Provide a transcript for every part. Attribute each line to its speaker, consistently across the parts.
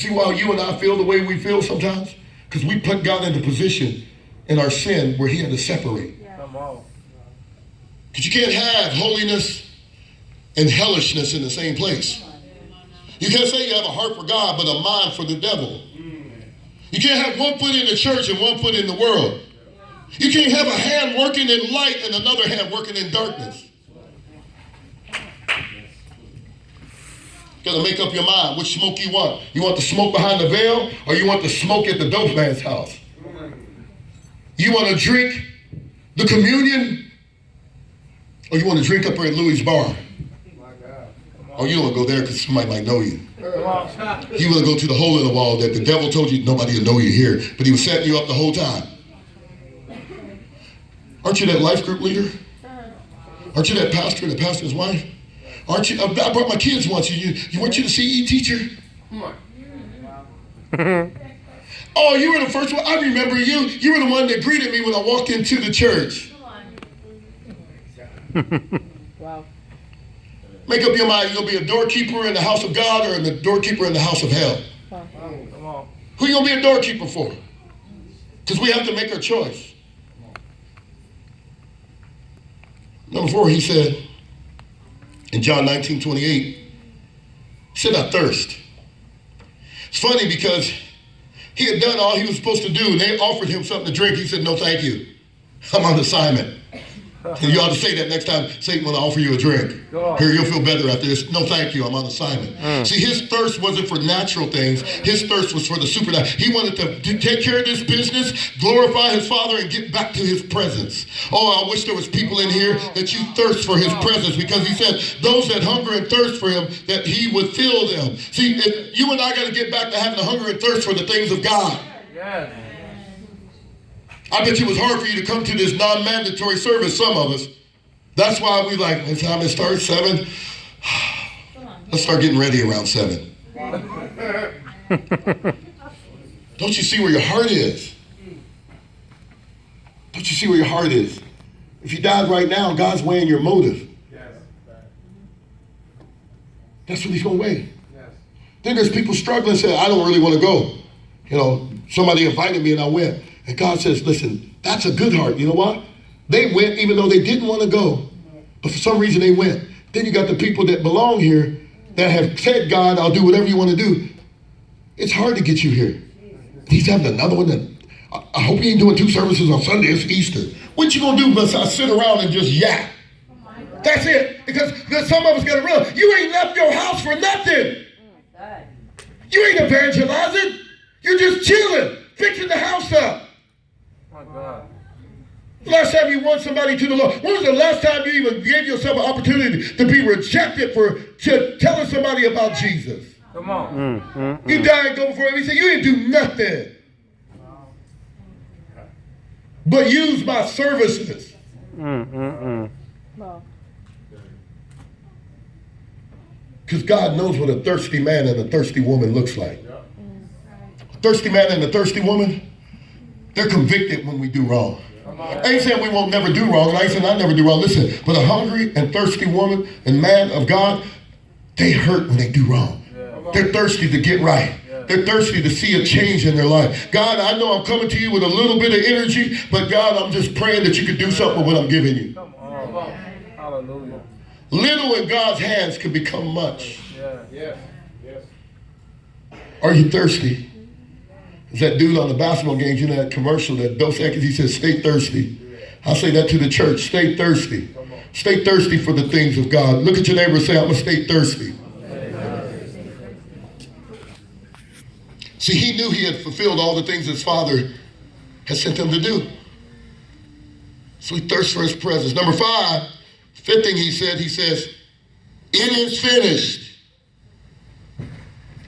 Speaker 1: See why you and I feel the way we feel sometimes? Because we put God in the position in our sin where he had to separate.
Speaker 2: Come on.
Speaker 1: Because you can't have holiness and hellishness in the same place. You can't say you have a heart for God but a mind for the devil. You can't have one foot in the church and one foot in the world. You can't have a hand working in light and another hand working in darkness. You gotta make up your mind which smoke you want. You want the smoke behind the veil, or you want the smoke at the dope man's house? You want to drink the communion, or you want to drink up here at Louis' bar? Oh, you don't want to go there because somebody might know you. You want to go to the hole in the wall that the devil told you nobody will know you here, but he was setting you up the whole time. Aren't you that life group leader? Aren't you that pastor and the pastor's wife? Aren't you? I brought my kids once. You want you to CE teacher? Come on. Oh, you were the first one. I remember you. You were the one that greeted me when I walked into the church.
Speaker 2: Wow.
Speaker 1: Make up your mind. You're going to be a doorkeeper in the house of God or a doorkeeper in the house of hell.
Speaker 2: Come on.
Speaker 1: Who you going to be a doorkeeper for? Because we have to make our choice. Number 4, he said, in John 19:28, he said, I thirst. It's funny because he had done all he was supposed to do, and they offered him something to drink. He said, no, thank you. I'm on assignment. And you ought to say that next time Satan want to offer you a drink. Here, you'll feel better after this. No, thank you. I'm on assignment. See, his thirst wasn't for natural things. His thirst was for the supernatural. He wanted to take care of this business, glorify his Father, and get back to his presence. Oh, I wish there was people in here that you thirst for his presence, because he said, those that hunger and thirst for him, that he would fill them. See, you and I got to get back to having a hunger and thirst for the things of God.
Speaker 2: Yes.
Speaker 1: I bet you it was hard for you to come to this non-mandatory service, some of us. That's why we like, it's time to start 7. Let's start getting ready around 7. Don't you see where your heart is? Don't you see where your heart is? If you died right now, God's weighing your motive. That's what he's going to weigh. Then there's people struggling and say, I don't really want to go. You know, somebody invited me and I went. And God says, listen, that's a good heart. You know what? They went even though they didn't want to go. But for some reason they went. Then you got the people that belong here that have said, God, I'll do whatever you want to do. It's hard to get you here. He's having another one. That I hope he ain't doing 2 services on Sunday. It's Easter. What you going to do besides sit around and just yap? That's it. Because some of us got to realize you ain't left your house for nothing. You ain't evangelizing. You're just chilling, fixing the house up.
Speaker 2: God.
Speaker 1: Last time you won somebody to the Lord. When was the last time you even gave yourself an opportunity to be rejected for telling somebody about Jesus?
Speaker 2: Come on.
Speaker 1: You die and go before him. He said, you didn't do nothing but use my services. Because God knows what a thirsty man and a thirsty woman looks like. A thirsty man and a thirsty woman, they're convicted when we do wrong. I ain't saying we won't never do wrong, and I ain't saying I never do wrong. Listen, but a hungry and thirsty woman and man of God, they hurt when they do wrong. They're thirsty to get right. They're thirsty to see a change in their life. God, I know I'm coming to you with a little bit of energy, but God, I'm just praying that you could do something with what I'm giving you.
Speaker 2: Hallelujah.
Speaker 1: Little in God's hands can become much.
Speaker 2: Yes.
Speaker 1: Are you thirsty? Is that dude on the basketball games, you know, that commercial, that Dos Equis, he says, stay thirsty. I say that to the church, stay thirsty. Stay thirsty for the things of God. Look at your neighbor and say, I'm going to stay thirsty. See, he knew he had fulfilled all the things his Father had sent him to do. So he thirsts for his presence. Number 5, 5th thing he says, it is finished.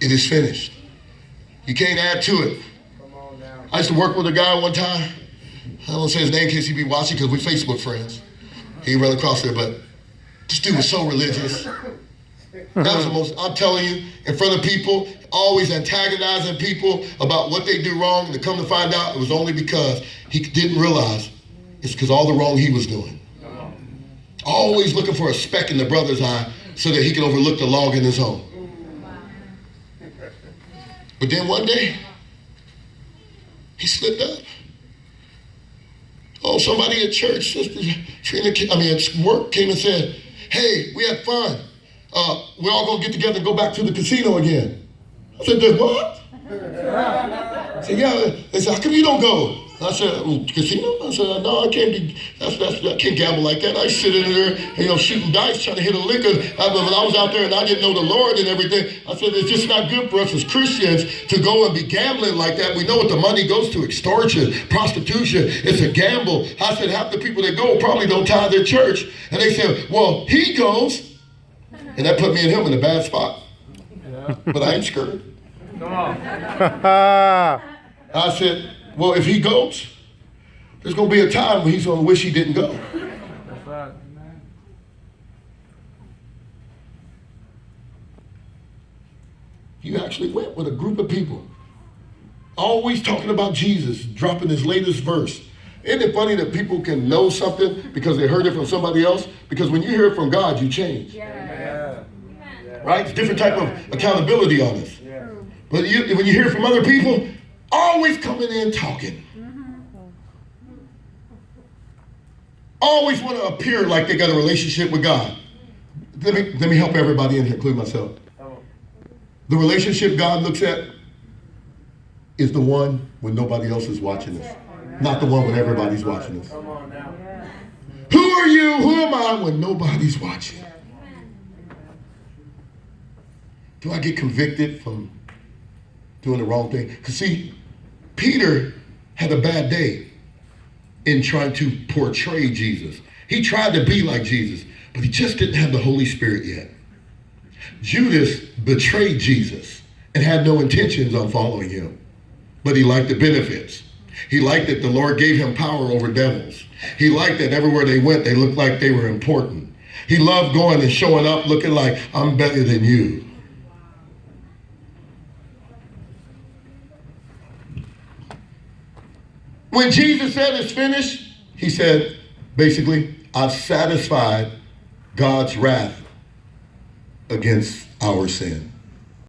Speaker 1: It is finished. You can't add to it. I used to work with a guy one time. I don't say his name in case he'd be watching because we're Facebook friends. He ran across there, but this dude was so religious. That was the most, I'm telling you, in front of people, always antagonizing people about what they do wrong, and to come to find out it was only because he didn't realize it's because all the wrong he was doing. Always looking for a speck in the brother's eye so that he can overlook the log in his own. But then one day, he slipped up. Oh, somebody at church, Sister Trina, at work came and said, hey, we had fun. We're all going to get together and go back to the casino again. I said, "The what?" I said, yeah. They said, how come you don't go? I said, casino? I said, no, I can't be, I can't gamble like that. I sit in there, shooting dice, trying to hit a lick. When I was out there and I didn't know the Lord and everything, I said, it's just not good for us as Christians to go and be gambling like that. We know what the money goes to: extortion, prostitution. It's a gamble. I said, half the people that go probably don't tithe their church. And they said, well, he goes. And that put me and him in a bad spot. Yeah. But I ain't scared.
Speaker 2: Come on.
Speaker 1: I said, well, if he goes, there's going to be a time when he's going to wish he didn't go.
Speaker 2: That's right.
Speaker 1: You actually went with a group of people, always talking about Jesus, dropping his latest verse. Isn't it funny that people can know something because they heard it from somebody else? Because when you hear it from God, you change.
Speaker 2: Yeah.
Speaker 1: Right? It's a different type of accountability on this. Yeah. But when you hear it from other people, always coming in talking. Always want to appear like they got a relationship with God. Let me help everybody in here, including myself. The relationship God looks at is the one when nobody else is watching us, not the one when everybody's watching us. Who are you? Who am I when nobody's watching? Do I get convicted from doing the wrong thing? Because see, Peter had a bad day in trying to portray Jesus. He tried to be like Jesus, but he just didn't have the Holy Spirit yet. Judas betrayed Jesus and had no intentions on following him, but he liked the benefits. He liked that the Lord gave him power over devils. He liked that everywhere they went, they looked like they were important. He loved going and showing up looking like, I'm better than you. When Jesus said it's finished, he said, basically, I've satisfied God's wrath against our sin.